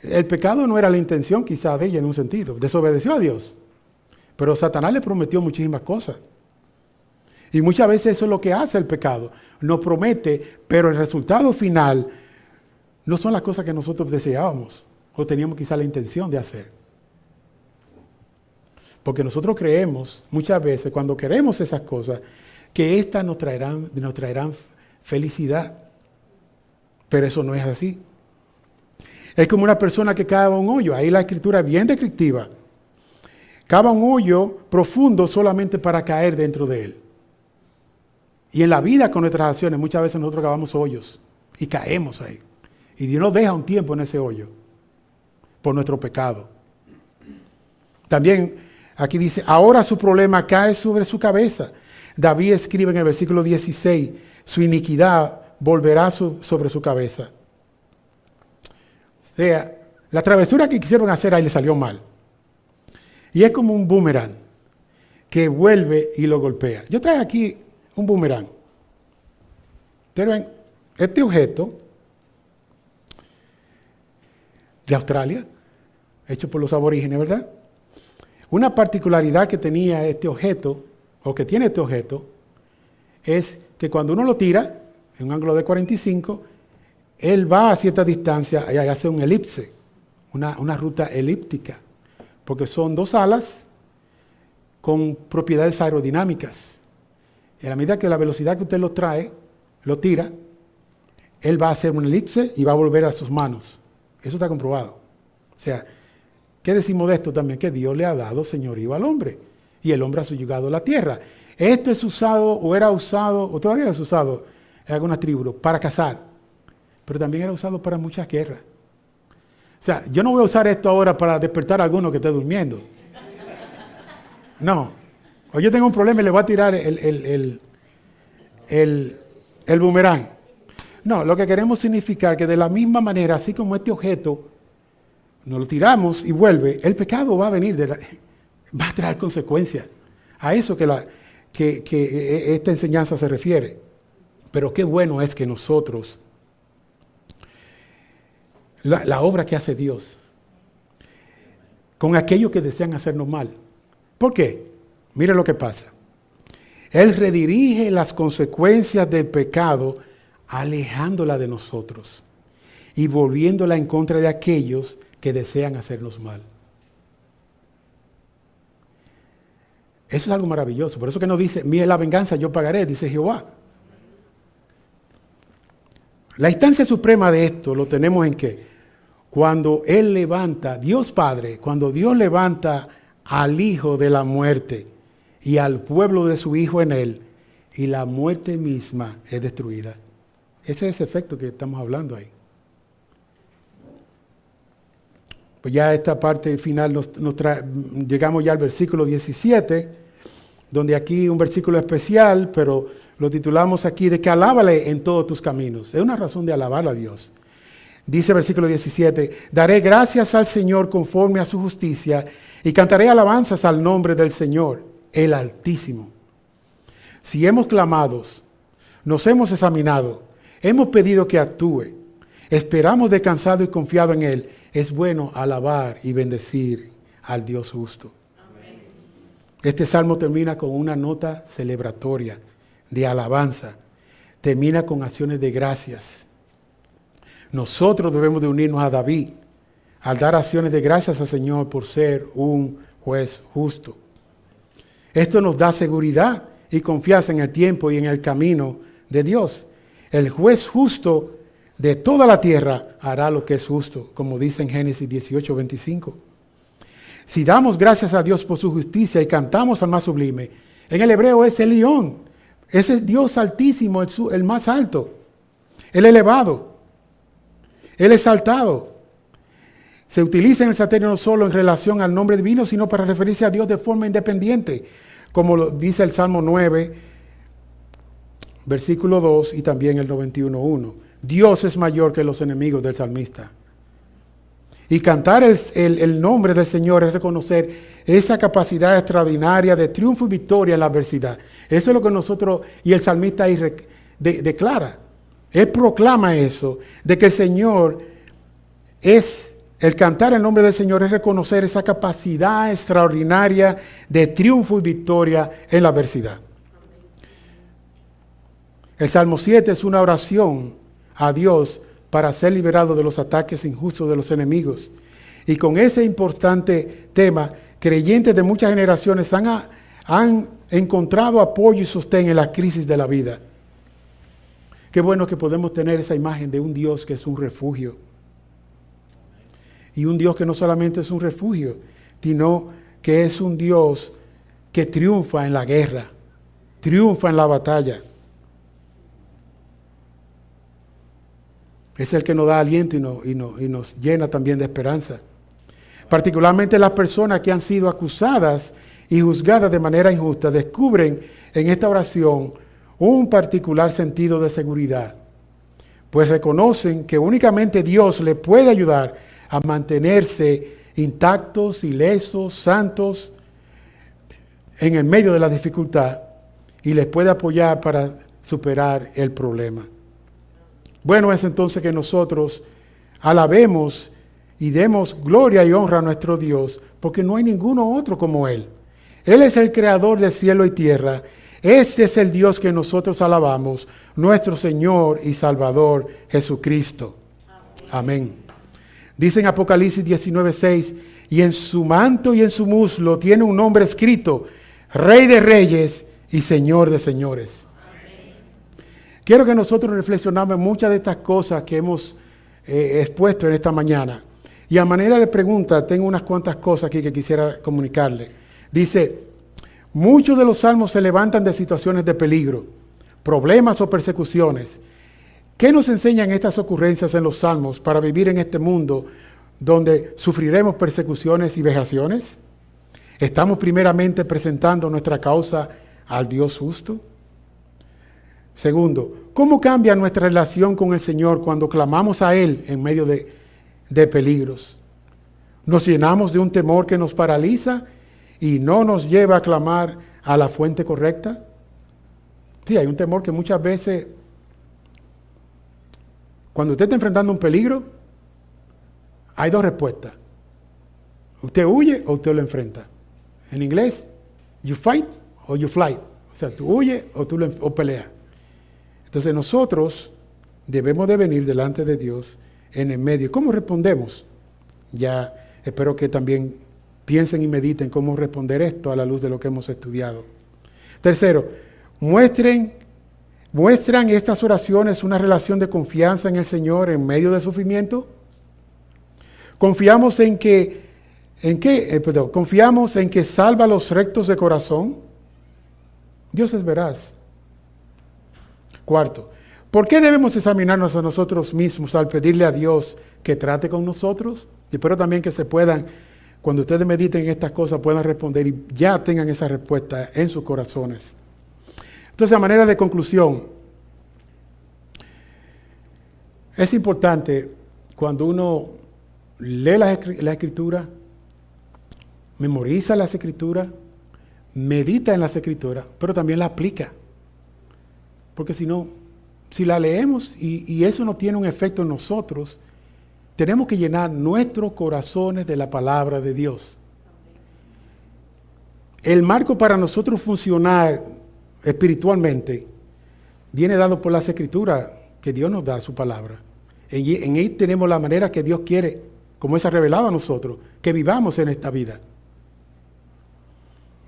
El pecado no era la intención quizá de ella en un sentido, desobedeció a Dios. Pero Satanás le prometió muchísimas cosas. Y muchas veces eso es lo que hace el pecado. Nos promete, pero el resultado final no son las cosas que nosotros deseábamos o teníamos quizá la intención de hacer. Porque nosotros creemos muchas veces, cuando queremos esas cosas, que éstas nos traerán felicidad. Pero eso no es así. Es como una persona que cava un hoyo. Ahí la escritura es bien descriptiva. Cava un hoyo profundo solamente para caer dentro de él. Y en la vida con nuestras acciones, muchas veces nosotros cavamos hoyos y caemos ahí. Y Dios nos deja un tiempo en ese hoyo por nuestro pecado. También aquí dice, ahora su problema cae sobre su cabeza. David escribe en el versículo 16, su iniquidad volverá sobre su cabeza. O sea, la travesura que quisieron hacer ahí le salió mal. Y es como un boomerang que vuelve y lo golpea. Yo traje aquí un boomerang. Ustedes ven, este objeto de Australia, hecho por los aborígenes, ¿verdad? Una particularidad que tenía este objeto, o que tiene este objeto, es que cuando uno lo tira, en un ángulo de 45, él va a cierta distancia y hace un elipse, una ruta elíptica, porque son dos alas con propiedades aerodinámicas. Y a la medida que la velocidad que usted lo tira, él va a hacer un elipse y va a volver a sus manos. Eso está comprobado. O sea, ¿qué decimos de esto también? Que Dios le ha dado señorío al hombre y el hombre ha subyugado la tierra. Esto es usado o era usado, o todavía es usado en algunas tribus, para cazar, pero también era usado para muchas guerras. O sea, yo no voy a usar esto ahora para despertar a alguno que esté durmiendo. No. O yo tengo un problema y le voy a tirar el boomerang. No, lo que queremos significar que de la misma manera, así como este objeto, nos lo tiramos y vuelve, el pecado va a venir, va a traer consecuencias. A eso que esta enseñanza se refiere. Pero qué bueno es que nosotros, la obra que hace Dios, con aquellos que desean hacernos mal. ¿Por qué? Mire lo que pasa. Él redirige las consecuencias del pecado alejándola de nosotros y volviéndola en contra de aquellos que desean hacernos mal. Eso es algo maravilloso. Por eso que nos dice, mía es la venganza, yo pagaré, dice Jehová. La instancia suprema de esto lo tenemos en que cuando Él levanta, Dios Padre, cuando Dios levanta al Hijo de la muerte y al pueblo de su Hijo en Él, y la muerte misma es destruida. Ese es el efecto que estamos hablando ahí. Pues ya esta parte final llegamos ya al versículo 17, donde aquí un versículo especial, pero lo titulamos aquí de que alábale en todos tus caminos. Es una razón de alabar a Dios. Dice versículo 17, daré gracias al Señor conforme a su justicia y cantaré alabanzas al nombre del Señor, el Altísimo. Si hemos clamado, nos hemos examinado, hemos pedido que actúe, esperamos descansado y confiado en Él, es bueno alabar y bendecir al Dios justo. Amén. Este salmo termina con una nota celebratoria de alabanza, termina con acciones de gracias. Nosotros debemos de unirnos a David al dar acciones de gracias al Señor por ser un juez justo. Esto nos da seguridad y confianza en el tiempo y en el camino de Dios. El juez justo de toda la tierra hará lo que es justo, como dice en Génesis 18:25. Si damos gracias a Dios por su justicia y cantamos al más sublime, en el hebreo es el León, ese es Dios altísimo, el más alto, el elevado, el exaltado. Se utiliza en el Salterio no solo en relación al nombre divino, sino para referirse a Dios de forma independiente, como lo dice el Salmo 9, versículo 2 y también el 91:1. Dios es mayor que los enemigos del salmista. Y cantar el nombre del Señor es reconocer esa capacidad extraordinaria de triunfo y victoria en la adversidad. Eso es lo que nosotros, y el salmista ahí declara. Él proclama eso, de que el Señor es, el cantar el nombre del Señor es reconocer esa capacidad extraordinaria de triunfo y victoria en la adversidad. El Salmo 7 es una oración a Dios para ser liberado de los ataques injustos de los enemigos. Y con ese importante tema, creyentes de muchas generaciones han encontrado apoyo y sostén en la crisis de la vida. Qué bueno que podemos tener esa imagen de un Dios que es un refugio. Y un Dios que no solamente es un refugio, sino que es un Dios que triunfa en la guerra, triunfa en la batalla. Es el que nos da aliento y nos llena también de esperanza. Particularmente las personas que han sido acusadas y juzgadas de manera injusta descubren en esta oración un particular sentido de seguridad, pues reconocen que únicamente Dios les puede ayudar a mantenerse intactos, ilesos, santos en el medio de la dificultad y les puede apoyar para superar el problema. Bueno es entonces que nosotros alabemos y demos gloria y honra a nuestro Dios, porque no hay ninguno otro como Él. Él es el creador de cielo y tierra. Este es el Dios que nosotros alabamos, nuestro Señor y Salvador Jesucristo. Amén. Dice en Apocalipsis 19:6, y en su manto y en su muslo tiene un nombre escrito, Rey de Reyes y Señor de Señores. Quiero que nosotros reflexionemos en muchas de estas cosas que hemos expuesto en esta mañana. Y a manera de pregunta, tengo unas cuantas cosas aquí que quisiera comunicarle. Dice, muchos de los salmos se levantan de situaciones de peligro, problemas o persecuciones. ¿Qué nos enseñan estas ocurrencias en los salmos para vivir en este mundo donde sufriremos persecuciones y vejaciones? ¿Estamos primeramente presentando nuestra causa al Dios justo? Segundo, ¿cómo cambia nuestra relación con el Señor cuando clamamos a Él en medio de peligros? ¿Nos llenamos de un temor que nos paraliza y no nos lleva a clamar a la fuente correcta? Sí, hay un temor que muchas veces, cuando usted está enfrentando un peligro, hay dos respuestas. Usted huye o usted lo enfrenta. En inglés, you fight or you flight. O sea, tú huyes o peleas. Entonces nosotros debemos de venir delante de Dios en el medio. ¿Cómo respondemos? Ya espero que también piensen y mediten cómo responder esto a la luz de lo que hemos estudiado. Tercero, muestran estas oraciones una relación de confianza en el Señor en medio del sufrimiento. Confiamos en que salva a los rectos de corazón. Dios es veraz. Cuarto, ¿por qué debemos examinarnos a nosotros mismos al pedirle a Dios que trate con nosotros? Y espero también que se puedan, cuando ustedes mediten en estas cosas, puedan responder y ya tengan esa respuesta en sus corazones. Entonces, a manera de conclusión, es importante cuando uno lee la Escritura, memoriza las Escrituras, medita en las Escrituras, pero también la aplica. Porque si la leemos y eso no tiene un efecto en nosotros, tenemos que llenar nuestros corazones de la palabra de Dios. El marco para nosotros funcionar espiritualmente viene dado por las Escrituras que Dios nos da su palabra. En ahí tenemos la manera que Dios quiere, como es revelado a nosotros, que vivamos en esta vida.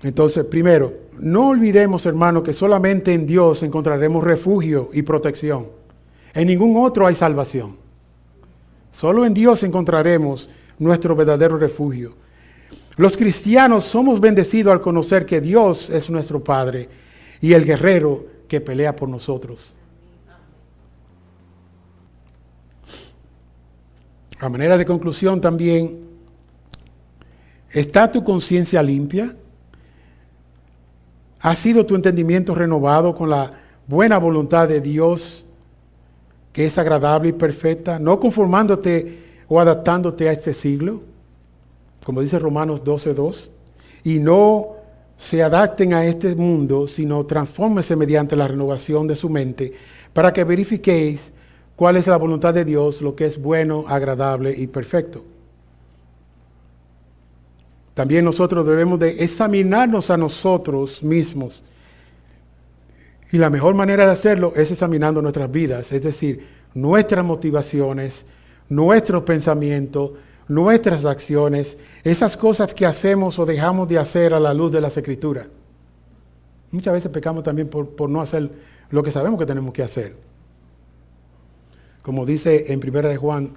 Entonces, primero, no olvidemos, hermanos, que solamente en Dios encontraremos refugio y protección. En ningún otro hay salvación. Solo en Dios encontraremos nuestro verdadero refugio. Los cristianos somos bendecidos al conocer que Dios es nuestro Padre y el guerrero que pelea por nosotros. A manera de conclusión también, ¿está tu conciencia limpia? ¿Ha sido tu entendimiento renovado con la buena voluntad de Dios, que es agradable y perfecta, no conformándote o adaptándote a este siglo? Como dice Romanos 12:2. Y no se adapten a este mundo, sino transfórmense mediante la renovación de su mente, para que verifiquéis cuál es la voluntad de Dios, lo que es bueno, agradable y perfecto. También nosotros debemos de examinarnos a nosotros mismos. Y la mejor manera de hacerlo es examinando nuestras vidas, es decir, nuestras motivaciones, nuestros pensamientos, nuestras acciones, esas cosas que hacemos o dejamos de hacer a la luz de las Escrituras. Muchas veces pecamos también por no hacer lo que sabemos que tenemos que hacer. Como dice en 1 de Juan,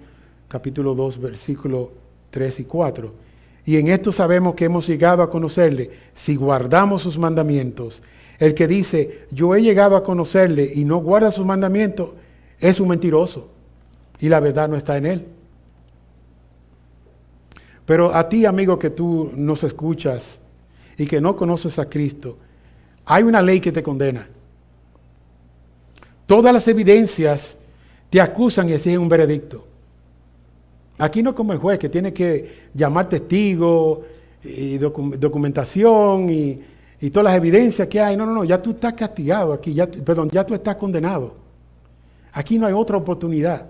capítulo 2, versículos 3 y 4. Y en esto sabemos que hemos llegado a conocerle, si guardamos sus mandamientos. El que dice, yo he llegado a conocerle y no guarda sus mandamientos, es un mentiroso. Y la verdad no está en él. Pero a ti, amigo, que tú nos escuchas y que no conoces a Cristo, hay una ley que te condena. Todas las evidencias te acusan y exigen un veredicto. Aquí no como el juez, que tiene que llamar testigos y documentación y todas las evidencias que hay. No, ya tú estás castigado aquí, ya tú estás condenado. Aquí no hay otra oportunidad.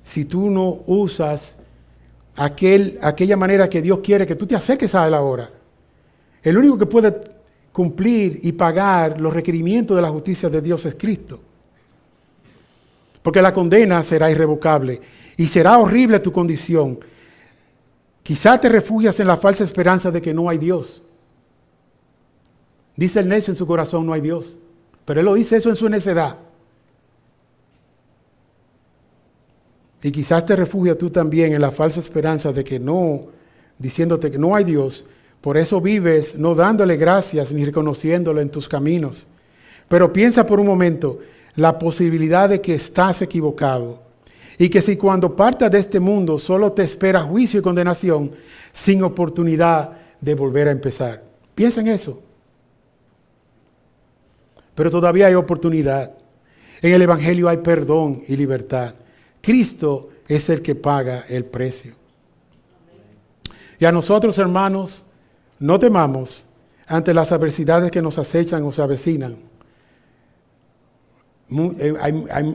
Si tú no usas aquella manera que Dios quiere que tú te acerques a Él ahora. El único que puede cumplir y pagar los requerimientos de la justicia de Dios es Cristo. Porque la condena será irrevocable y será horrible tu condición. Quizá te refugias en la falsa esperanza de que no hay Dios. Dice el necio en su corazón, no hay Dios. Pero él lo dice eso en su necedad. Y quizás te refugias tú también en la falsa esperanza de que no, diciéndote que no hay Dios. Por eso vives no dándole gracias ni reconociéndolo en tus caminos. Pero piensa por un momento la posibilidad de que estás equivocado. Y que si cuando partas de este mundo solo te espera juicio y condenación sin oportunidad de volver a empezar. Piensa en eso. Pero todavía hay oportunidad. En el Evangelio hay perdón y libertad. Cristo es el que paga el precio. Y a nosotros, hermanos, no temamos ante las adversidades que nos acechan o se avecinan.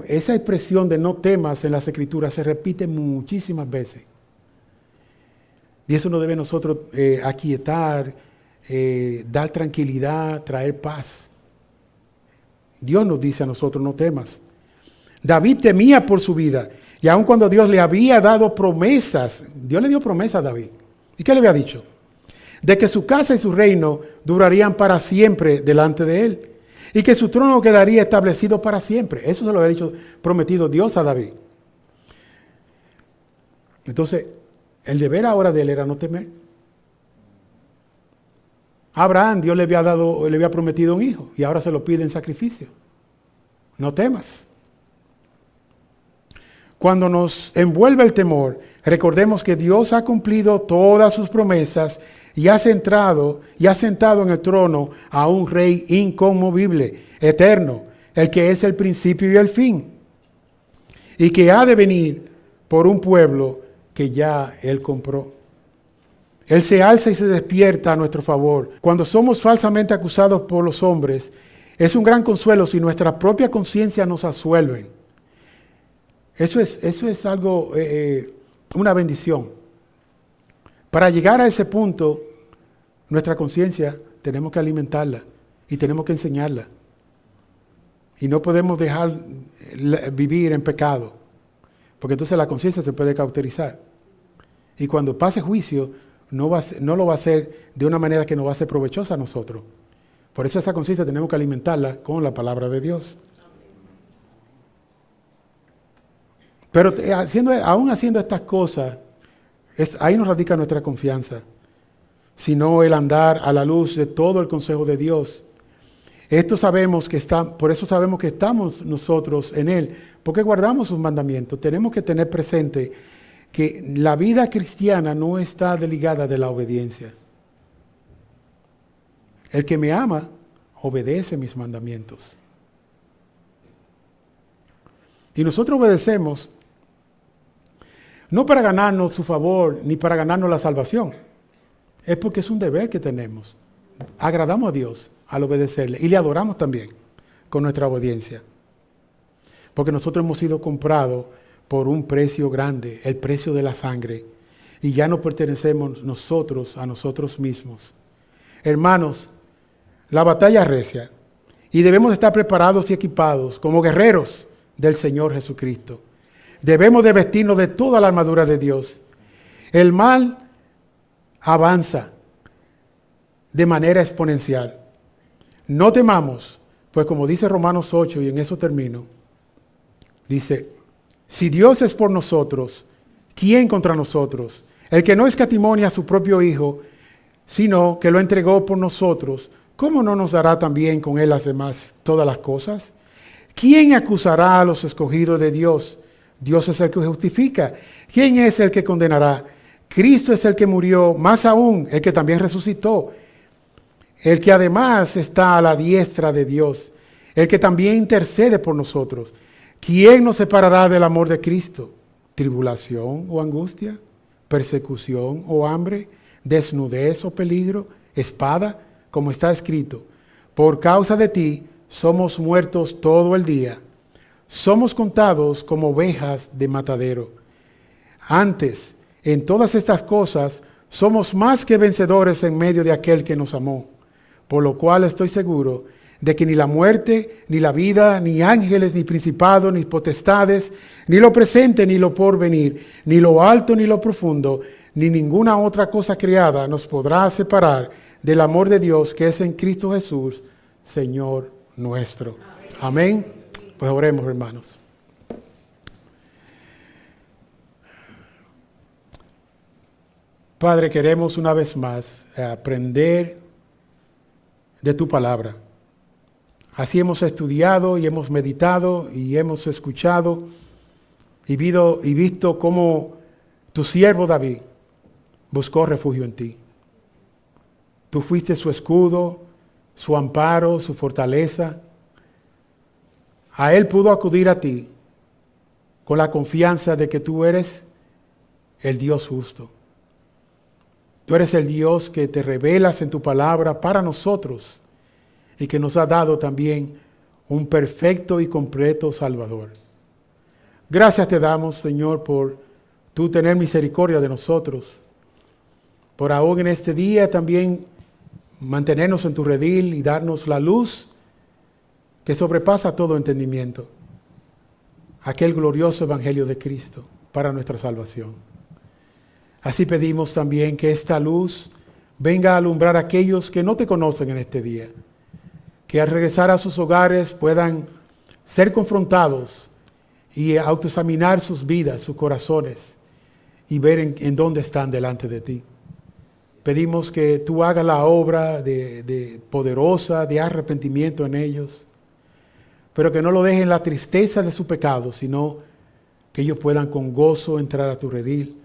Esa expresión de no temas en las Escrituras se repite muchísimas veces. Y eso nos debe nosotros aquietar, dar tranquilidad, traer paz. Dios nos dice a nosotros, no temas. David temía por su vida. Y aun cuando Dios le había dado promesas, Dios le dio promesas a David. ¿Y qué le había dicho? De que su casa y su reino durarían para siempre delante de él. Y que su trono quedaría establecido para siempre. Eso se lo había dicho, prometido Dios a David. Entonces, el deber ahora de él era no temer. A Abraham, Dios le había prometido un hijo y ahora se lo pide en sacrificio. No temas. Cuando nos envuelve el temor, recordemos que Dios ha cumplido todas sus promesas y ha sentado en el trono a un rey inconmovible, eterno, el que es el principio y el fin, y que ha de venir por un pueblo que ya Él compró. Él se alza y se despierta a nuestro favor. Cuando somos falsamente acusados por los hombres, es un gran consuelo si nuestra propia conciencia nos absuelve. Eso es algo, una bendición. Para llegar a ese punto, nuestra conciencia tenemos que alimentarla y tenemos que enseñarla. Y no podemos dejar vivir en pecado, porque entonces la conciencia se puede cauterizar. Y cuando pase juicio, no lo va a hacer de una manera que nos va a ser provechosa a nosotros. Por eso esa conciencia tenemos que alimentarla con la palabra de Dios. Pero aún haciendo estas cosas, ahí nos radica nuestra confianza, sino el andar a la luz de todo el consejo de Dios. Por eso sabemos que estamos nosotros en Él, porque guardamos sus mandamientos. Tenemos que tener presente que la vida cristiana no está desligada de la obediencia. El que me ama obedece mis mandamientos. Y nosotros obedecemos no para ganarnos su favor, ni para ganarnos la salvación. Es porque es un deber que tenemos. Agradamos a Dios al obedecerle y le adoramos también con nuestra obediencia. Porque nosotros hemos sido comprados por un precio grande, el precio de la sangre. Y ya no pertenecemos nosotros a nosotros mismos. Hermanos, la batalla es recia y debemos estar preparados y equipados como guerreros del Señor Jesucristo. Debemos de vestirnos de toda la armadura de Dios. El mal avanza de manera exponencial. No temamos, pues como dice Romanos 8, y en eso termino, dice, si Dios es por nosotros, ¿quién contra nosotros? El que no escatimó a su propio Hijo, sino que lo entregó por nosotros, ¿cómo no nos dará también con Él las demás todas las cosas? ¿Quién acusará a los escogidos de Dios? Dios es el que justifica. ¿Quién es el que condenará? Cristo es el que murió, más aún, el que también resucitó, el que además está a la diestra de Dios, el que también intercede por nosotros. ¿Quién nos separará del amor de Cristo? ¿Tribulación o angustia? ¿Persecución o hambre? ¿Desnudez o peligro? ¿Espada? Como está escrito, por causa de ti somos muertos todo el día. Somos contados como ovejas de matadero. Antes, en todas estas cosas, somos más que vencedores en medio de aquel que nos amó. Por lo cual estoy seguro de que ni la muerte, ni la vida, ni ángeles, ni principados, ni potestades, ni lo presente, ni lo porvenir, ni lo alto, ni lo profundo, ni ninguna otra cosa creada nos podrá separar del amor de Dios que es en Cristo Jesús, Señor nuestro. Amén. Pues oremos, hermanos. Padre, queremos una vez más aprender de tu palabra. Así hemos estudiado y hemos meditado y hemos escuchado y visto cómo tu siervo David buscó refugio en ti. Tú fuiste su escudo, su amparo, su fortaleza. A él pudo acudir a ti con la confianza de que tú eres el Dios justo. Tú eres el Dios que te revelas en tu palabra para nosotros y que nos ha dado también un perfecto y completo Salvador. Gracias te damos, Señor, por tú tener misericordia de nosotros, por aún en este día también mantenernos en tu redil y darnos la luz que sobrepasa todo entendimiento, aquel glorioso evangelio de Cristo para nuestra salvación. Así pedimos también que esta luz venga a alumbrar a aquellos que no te conocen en este día, que al regresar a sus hogares puedan ser confrontados y autoexaminar sus vidas, sus corazones y ver en dónde están delante de ti. Pedimos que tú hagas la obra de poderosa, de arrepentimiento en ellos, pero que no lo dejen en la tristeza de su pecado, sino que ellos puedan con gozo entrar a tu redil,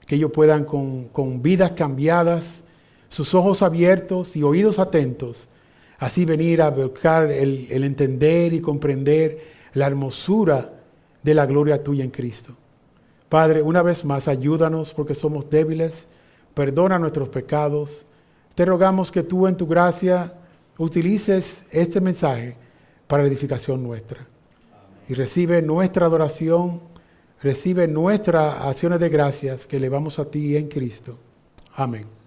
que ellos puedan con vidas cambiadas, sus ojos abiertos y oídos atentos, así venir a buscar el entender y comprender la hermosura de la gloria tuya en Cristo. Padre, una vez más, ayúdanos porque somos débiles, perdona nuestros pecados. Te rogamos que tú en tu gracia utilices este mensaje para la edificación nuestra. Y recibe nuestra adoración, recibe nuestras acciones de gracias que elevamos a ti en Cristo. Amén.